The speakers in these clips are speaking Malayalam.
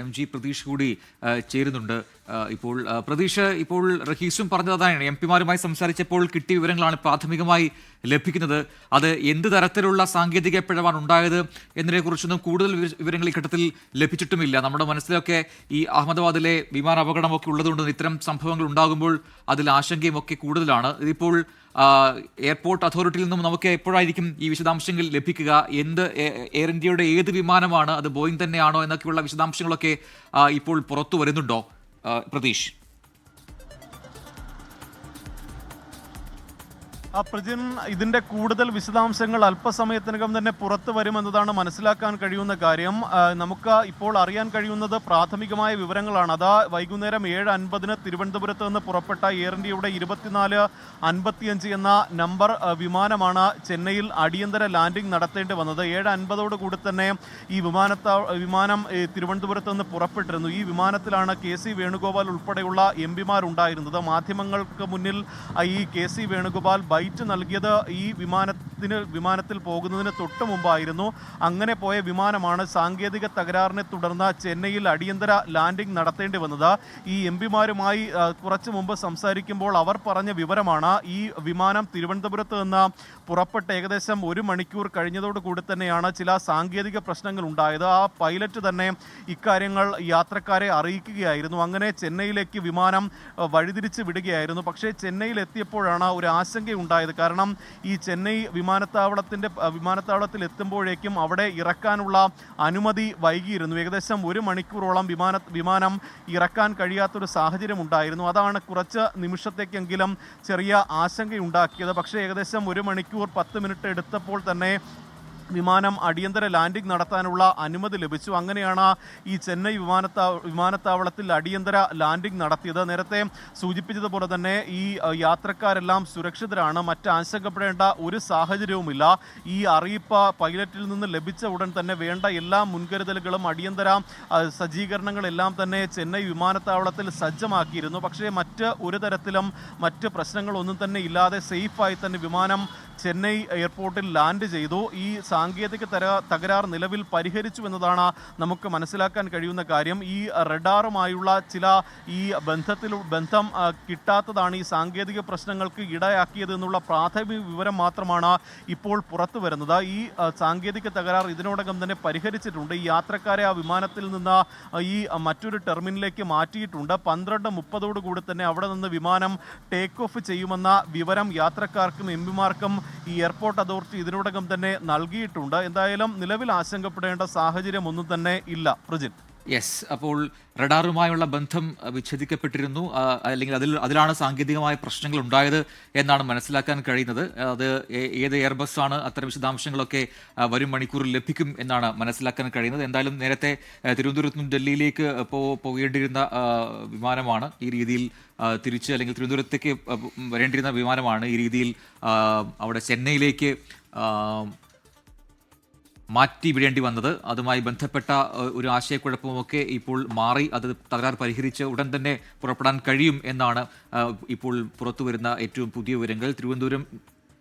MG പ്രതീഷ് കൂടി ചേരുന്നുണ്ട്. ഇപ്പോൾ പ്രതീഷ്, ഇപ്പോൾ റഹീസും പറഞ്ഞത് അതാണ്, MP മാരുമായി സംസാരിച്ചപ്പോൾ കിട്ടിയ വിവരങ്ങളാണ് പ്രാഥമികമായി ലഭിക്കുന്നത്. അത് എന്ത് തരത്തിലുള്ള സാങ്കേതിക പിഴവാണ് ഉണ്ടായത് എന്നതിനെക്കുറിച്ചൊന്നും കൂടുതൽ വിവരങ്ങൾ ഈ ഘട്ടത്തിൽ ലഭിച്ചിട്ടുമില്ല. നമ്മുടെ മനസ്സിലൊക്കെ ഈ അഹമ്മദാബാദിലെ വിമാന അപകടമൊക്കെ ഉള്ളതുകൊണ്ട് ഇത്തരം സംഭവങ്ങൾ ഉണ്ടാകുമ്പോൾ അതിൽ ആശങ്കയും ഒക്കെ കൂടുതലാണ്. ഇതിപ്പോൾ എയർപോർട്ട് അതോറിറ്റിയിൽ നിന്നും നമുക്ക് എപ്പോഴായിരിക്കും ഈ വിശദാംശങ്ങൾ ലഭിക്കുക? എയർ ഇന്ത്യയുടെ ഏത് വിമാനമാണ്, അത് ബോയിങ് തന്നെയാണോ എന്നൊക്കെയുള്ള വിശദാംശങ്ങളൊക്കെ ഇപ്പോൾ പുറത്തു വരുന്നുണ്ടോ പ്രതീഷ്? പ്രജിൻ, ഇതിന്റെ കൂടുതൽ വിശദാംശങ്ങൾ അല്പസമയത്തിനകം തന്നെ പുറത്തു വരുമെന്നതാണ് മനസ്സിലാക്കാൻ കഴിയുന്ന കാര്യം. നമുക്ക് ഇപ്പോൾ അറിയാൻ കഴിയുന്നത് പ്രാഥമികമായ വിവരങ്ങളാണ്. അതാ വൈകുന്നേരം 7:50 തിരുവനന്തപുരത്ത് നിന്ന് പുറപ്പെട്ട എയർ ഇന്ത്യയുടെ 2455 എന്ന നമ്പർ വിമാനമാണ് ചെന്നൈയിൽ അടിയന്തര ലാൻഡിംഗ് നടത്തേണ്ടി വന്നത്. 7:50 കൂടി തന്നെ ഈ വിമാനം തിരുവനന്തപുരത്ത് നിന്ന് പുറപ്പെട്ടിരുന്നു. ഈ വിമാനത്തിലാണ് KC വേണുഗോപാൽ ഉൾപ്പെടെയുള്ള MP മാരുണ്ടായിരുന്നത്. മാധ്യമങ്ങൾക്ക് മുന്നിൽ ഈ KC വേണുഗോപാൽ ബൈറ്റ് നൽകിയത് ഈ വിമാനത്തിൽ പോകുന്നതിന് തൊട്ട് മുമ്പായിരുന്നു. അങ്ങനെ പോയ വിമാനമാണ് സാങ്കേതിക തകരാറിനെ തുടർന്ന് ചെന്നൈയിൽ അടിയന്തര ലാൻഡിംഗ് നടത്തേണ്ടി വന്നത്. ഈ MP മാരുമായി കുറച്ച് മുമ്പ് സംസാരിക്കുമ്പോൾ അവർ പറഞ്ഞ വിവരമാണ്, ഈ വിമാനം തിരുവനന്തപുരത്ത് നിന്ന് പുറപ്പെട്ട് ഏകദേശം 1 മണിക്കൂർ കഴിഞ്ഞതോടുകൂടി തന്നെയാണ് ചില സാങ്കേതിക പ്രശ്നങ്ങൾ ഉണ്ടായത്. ആ പൈലറ്റ് തന്നെ ഇക്കാര്യങ്ങൾ യാത്രക്കാരെ അറിയിക്കുകയായിരുന്നു. അങ്ങനെ ചെന്നൈയിലേക്ക് വിമാനം വഴിതിരിച്ച് വിടുകയായിരുന്നു. പക്ഷേ ചെന്നൈയിൽ എത്തിയപ്പോഴാണ് ഒരു ആശങ്കയുണ്ടായത്. കാരണം ഈ ചെന്നൈ വിമാനത്താവളത്തിൽ എത്തുമ്പോഴേക്കും അവിടെ ഇറക്കാനുള്ള അനുമതി വൈകിയിരുന്നു. ഏകദേശം 1 മണിക്കൂറോളം വിമാനം ഇറക്കാൻ കഴിയാത്തൊരു സാഹചര്യം ഉണ്ടായിരുന്നു. അതാണ് കുറച്ച് നിമിഷത്തേക്കെങ്കിലും ചെറിയ ആശങ്കയുണ്ടാക്കിയത്. പക്ഷേ ഏകദേശം 1 മണിക്കൂർ 10 മിനിറ്റ് എടുത്തപ്പോൾ തന്നെ വിമാനം അടിയന്തര ലാൻഡിംഗ് നടത്താനുള്ള അനുമതി ലഭിച്ചു. അങ്ങനെയാണ് ഈ ചെന്നൈ വിമാനത്താവളത്തിൽ അടിയന്തര ലാൻഡിംഗ് നടത്തിയത്. നേരത്തെ സൂചിപ്പിച്ചതുപോലെ തന്നെ ഈ യാത്രക്കാരെല്ലാം സുരക്ഷിതരാണ്, മറ്റ് ആശങ്കപ്പെടേണ്ട ഒരു സാഹചര്യവുമില്ല. ഈ അറിയിപ്പ് പൈലറ്റിൽ നിന്ന് ലഭിച്ച ഉടൻ തന്നെ വേണ്ട എല്ലാ മുൻകരുതലുകളും അടിയന്തര സജ്ജീകരണങ്ങളെല്ലാം തന്നെ ചെന്നൈ വിമാനത്താവളത്തിൽ സജ്ജമാക്കിയിരുന്നു. പക്ഷേ ഒരു തരത്തിലും മറ്റ് പ്രശ്നങ്ങളൊന്നും തന്നെ ഇല്ലാതെ സേഫായി തന്നെ വിമാനം ചെന്നൈ എയർപോർട്ടിൽ ലാൻഡ് ചെയ്തു. ഈ സാങ്കേതിക തകരാർ നിലവിൽ പരിഹരിച്ചു എന്നതാണ് നമുക്ക് മനസ്സിലാക്കാൻ കഴിയുന്ന കാര്യം. ഈ റഡാറുമായുള്ള ചില ഈ ബന്ധം കിട്ടാത്തതാണ് ഈ സാങ്കേതിക പ്രശ്നങ്ങൾക്ക് ഇടയാക്കിയത് എന്നുള്ള പ്രാഥമിക വിവരം മാത്രമാണ് ഇപ്പോൾ പുറത്തു വരുന്നത്. ഈ സാങ്കേതിക തകരാർ ഇതിനോടകം തന്നെ പരിഹരിച്ചിട്ടുണ്ട്. ഈ യാത്രക്കാരെ ആ വിമാനത്തിൽ നിന്ന് ഈ മറ്റൊരു ടെർമിനലിലേക്ക് മാറ്റിയിട്ടുണ്ട്. 12:30 കൂടി തന്നെ അവിടെ നിന്ന് വിമാനം ടേക്ക് ഓഫ് ചെയ്യുമെന്ന വിവരം യാത്രക്കാർക്കും MP മാർക്കും ഈ എയർപോർട്ട് അതോറിറ്റി ഇതിനോടകം തന്നെ നൽകിയിട്ടുണ്ട്. എന്തായാലും നിലവിൽ ആശങ്കപ്പെടേണ്ട സാഹചര്യം ഒന്നും തന്നെ ഇല്ല. പ്രജിൻ, യെസ്, അപ്പോൾ റഡാറുമായുള്ള ബന്ധം വിച്ഛേദിക്കപ്പെട്ടിരുന്നു, അല്ലെങ്കിൽ അതിലാണ് സാങ്കേതികമായ പ്രശ്നങ്ങൾ ഉണ്ടായത് എന്നാണ് മനസ്സിലാക്കാൻ കഴിയുന്നത്. അത് ഏത് എയർബസ് ആണ്, അത്തരം വിശദാംശങ്ങളൊക്കെ വരും മണിക്കൂറിൽ ലഭിക്കും എന്നാണ് മനസ്സിലാക്കാൻ കഴിയുന്നത്. എന്തായാലും നേരത്തെ തിരുവനന്തപുരത്ത് നിന്നും ഡൽഹിയിലേക്ക് പോകേണ്ടിയിരുന്ന വിമാനമാണ് ഈ രീതിയിൽ തിരിച്ച്, അല്ലെങ്കിൽ തിരുവനന്തപുരത്തേക്ക് വരേണ്ടിയിരുന്ന വിമാനമാണ് ഈ രീതിയിൽ അവിടെ ചെന്നൈയിലേക്ക് മാറ്റി വിടേണ്ടി വന്നത്. അതുമായി ബന്ധപ്പെട്ട ഒരു ആശയക്കുഴപ്പമൊക്കെ ഇപ്പോൾ മാറി, അത് തകരാർ പരിഹരിച്ച് ഉടൻ തന്നെ പുറപ്പെടാൻ കഴിയും എന്നാണ് ഇപ്പോൾ പുറത്തുവരുന്ന ഏറ്റവും പുതിയ വിവരങ്ങൾ. തിരുവനന്തപുരം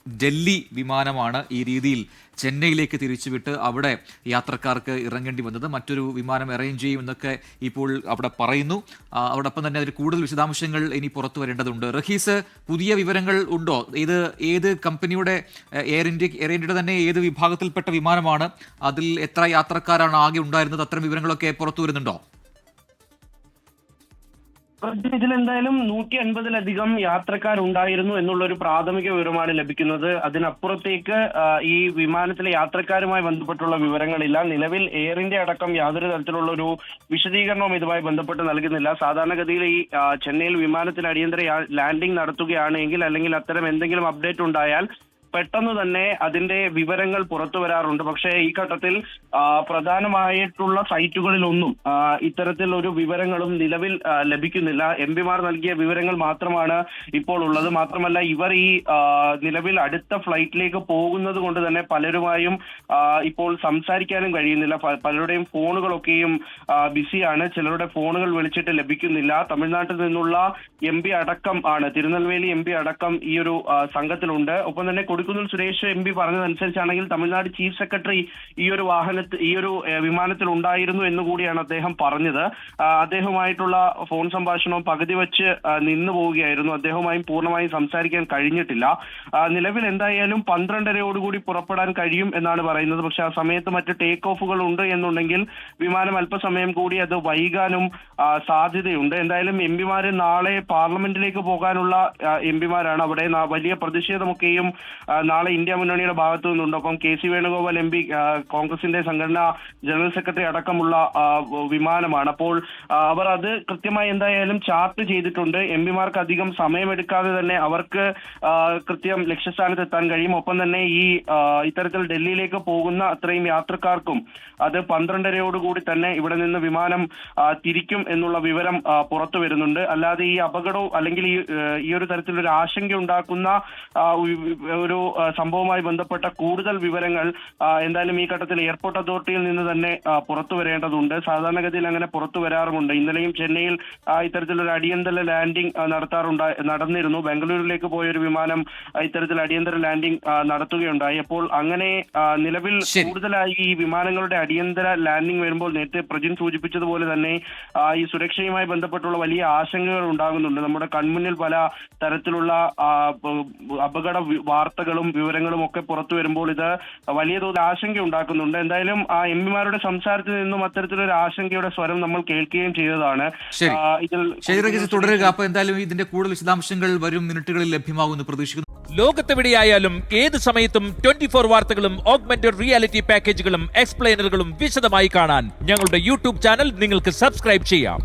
ഡൽഹി വിമാനമാണ് ഈ രീതിയിൽ ചെന്നൈയിലേക്ക് തിരിച്ചുവിട്ട് അവിടെ യാത്രക്കാർക്ക് ഇറങ്ങേണ്ടി വന്നത്. മറ്റൊരു വിമാനം അറേഞ്ച് ചെയ്യുമെന്നൊക്കെ ഇപ്പോൾ അവിടെ പറയുന്നു. അതോടൊപ്പം തന്നെ അതിൽ കൂടുതൽ വിശദാംശങ്ങൾ ഇനി പുറത്തു വരേണ്ടതുണ്ട്. റഹീസ്, പുതിയ വിവരങ്ങൾ ഉണ്ടോ? ഏത് കമ്പനിയുടെ എയർ ഇന്ത്യയുടെ തന്നെ ഏത് വിഭാഗത്തിൽപ്പെട്ട വിമാനമാണ്? അതിൽ എത്ര യാത്രക്കാരാണ് ആകെ ഉണ്ടായിരുന്നത്? അത്തരം വിവരങ്ങളൊക്കെ പുറത്തു വരുന്നുണ്ടോ? ഇതിലെന്തായാലും 150-ലധികം യാത്രക്കാരുണ്ടായിരുന്നു എന്നുള്ളൊരു പ്രാഥമിക വിവരമാണ് ലഭിക്കുന്നത്. അതിനപ്പുറത്തേക്ക് ഈ വിമാനത്തിലെ യാത്രക്കാരുമായി ബന്ധപ്പെട്ടുള്ള വിവരങ്ങളില്ല. നിലവിൽ എയർ ഇന്ത്യ അടക്കം യാതൊരു തരത്തിലുള്ള ഒരു വിശദീകരണവും ഇതുമായി ബന്ധപ്പെട്ട് നൽകുന്നില്ല. സാധാരണഗതിയിൽ ഈ ചെന്നൈയിൽ വിമാനത്തിന് അടിയന്തര ലാൻഡിംഗ് നടത്തുകയാണെങ്കിൽ, അല്ലെങ്കിൽ അത്തരം എന്തെങ്കിലും അപ്ഡേറ്റ് ഉണ്ടായാൽ പെട്ടെന്ന് തന്നെ അതിന്റെ വിവരങ്ങൾ പുറത്തു വരാറുണ്ട്. പക്ഷേ ഈ ഘട്ടത്തിൽ പ്രധാനമായിട്ടുള്ള സൈറ്റുകളിലൊന്നും ഇത്തരത്തിൽ ഒരു വിവരങ്ങളും നിലവിൽ ലഭിക്കുന്നില്ല. MP മാർ നൽകിയ വിവരങ്ങൾ മാത്രമാണ് ഇപ്പോൾ ഉള്ളത്. മാത്രമല്ല, ഇവർ ഈ നിലവിൽ അടുത്ത ഫ്ലൈറ്റിലേക്ക് പോകുന്നത് കൊണ്ട് തന്നെ പലരുമായും ഇപ്പോൾ സംസാരിക്കാനും കഴിയുന്നില്ല. പലരുടെയും ഫോണുകളൊക്കെയും ബിസിയാണ്. ചിലരുടെ ഫോണുകൾ വിളിച്ചിട്ട് ലഭിക്കുന്നില്ല. തമിഴ്നാട്ടിൽ നിന്നുള്ള MP അടക്കം ആണ്, തിരുനെൽവേലി MP അടക്കം ഈ ഒരു സംഘത്തിലുണ്ട്. ഒപ്പം തന്നെ കൊടിക്കുന്നിൽ സുരേഷ് MP പറഞ്ഞതനുസരിച്ചാണെങ്കിൽ തമിഴ്നാട് ചീഫ് സെക്രട്ടറി ഈ ഒരു വിമാനത്തിൽ ഉണ്ടായിരുന്നു എന്നുകൂടിയാണ് അദ്ദേഹം പറഞ്ഞത്. അദ്ദേഹവുമായിട്ടുള്ള ഫോൺ സംഭാഷണവും പകുതി വെച്ച് നിന്നു പോവുകയായിരുന്നു. അദ്ദേഹവുമായും പൂർണ്ണമായും സംസാരിക്കാൻ കഴിഞ്ഞിട്ടില്ല. നിലവിൽ എന്തായാലും 12:30 പുറപ്പെടാൻ കഴിയും എന്നാണ് പറയുന്നത്. പക്ഷെ ആ സമയത്ത് മറ്റ് ടേക്ക് ഓഫുകൾ ഉണ്ട് എന്നുണ്ടെങ്കിൽ വിമാനം അല്പസമയം കൂടി അത് വൈകാനും സാധ്യതയുണ്ട്. എന്തായാലും MP-മാര് നാളെ പാർലമെന്റിലേക്ക് പോകാനുള്ള MP-മാരാണ്. അവിടെ വലിയ പ്രതിഷേധമൊക്കെയും നാളെ ഇന്ത്യ മുന്നണിയുടെ ഭാഗത്തു നിന്നുണ്ട്. ഒപ്പം KC വേണുഗോപാൽ MP കോൺഗ്രസിന്റെ സംഘടനാ ജനറൽ സെക്രട്ടറി അടക്കമുള്ള വിമാനമാണ്. അപ്പോൾ അവർ അത് കൃത്യമായി എന്തായാലും ചാർട്ട് ചെയ്തിട്ടുണ്ട്. MP-മാർക്ക് അധികം സമയമെടുക്കാതെ തന്നെ അവർക്ക് കൃത്യം ലക്ഷ്യസ്ഥാനത്ത് എത്താൻ കഴിയും. ഒപ്പം തന്നെ ഈ ഇത്തരത്തിൽ ഡൽഹിയിലേക്ക് പോകുന്ന അത്രയും യാത്രക്കാർക്കും അത് 12:30 തന്നെ ഇവിടെ നിന്ന് വിമാനം തിരിക്കും എന്നുള്ള വിവരം പുറത്തു വരുന്നുണ്ട്. അല്ലാതെ ഈ അപകടവും അല്ലെങ്കിൽ ഈ ഒരു തരത്തിലൊരു ആശങ്ക ഉണ്ടാക്കുന്ന ഒരു സംഭവവുമായി ബന്ധപ്പെട്ട കൂടുതൽ വിവരങ്ങൾ എന്തായാലും ഈ ഘട്ടത്തിൽ എയർപോർട്ട് അതോറിറ്റിയിൽ നിന്ന് തന്നെ പുറത്തു വരേണ്ടതുണ്ട്. സാധാരണഗതിയിൽ അങ്ങനെ പുറത്തു വരാറുമുണ്ട്. ഇന്നലെയും ചെന്നൈയിൽ ഇത്തരത്തിലൊരു അടിയന്തര ലാൻഡിംഗ് നടന്നിരുന്നു. ബാംഗ്ലൂരിലേക്ക് പോയ ഒരു വിമാനം ഇത്തരത്തിൽ അടിയന്തര ലാൻഡിംഗ് നടത്തുകയുണ്ടായി. അപ്പോൾ അങ്ങനെ നിലവിൽ കൂടുതലായി ഈ വിമാനങ്ങളുടെ അടിയന്തര ലാൻഡിംഗ് വരുമ്പോൾ നേരത്തെ പ്രജിൻ സൂചിപ്പിച്ചതുപോലെ തന്നെ ഈ സുരക്ഷയുമായി ബന്ധപ്പെട്ടുള്ള വലിയ ആശങ്കകൾ ഉണ്ടാകുന്നുണ്ട്. നമ്മുടെ കൺമുന്നിൽ പല തരത്തിലുള്ള അപകട വാർത്തകളും വിവരങ്ങളും ഒക്കെ പുറത്തു വരുമ്പോൾ ഇത് വലിയ തോതിൽ ആശങ്ക ഉണ്ടാക്കുന്നുണ്ട്. എന്തായാലും ആ MP-മാരുടെ സംസാരത്തിൽ നിന്നും അത്തരത്തിലൊരു ആശങ്കയുടെ സ്വരം നമ്മൾ കേൾക്കുകയും ചെയ്തതാണ്. തുടരുക. അപ്പൊ എന്തായാലും ഇതിന്റെ കൂടുതൽ വിശദാംശങ്ങൾ വരും മിനിറ്റുകളിൽ ലഭ്യമാകുമെന്ന് പ്രതീക്ഷിക്കുന്നു. ലോകത്തെവിടെയായാലും ഏത് സമയത്തും 24 വാർത്തകളും ഓഗ്മെന്റഡ് റിയാലിറ്റി പാക്കേജുകളും എക്സ്പ്ലെയിനറുകളും വിശദമായി കാണാൻ ഞങ്ങളുടെ YouTube ചാനൽ നിങ്ങൾക്ക് സബ്സ്ക്രൈബ് ചെയ്യാം.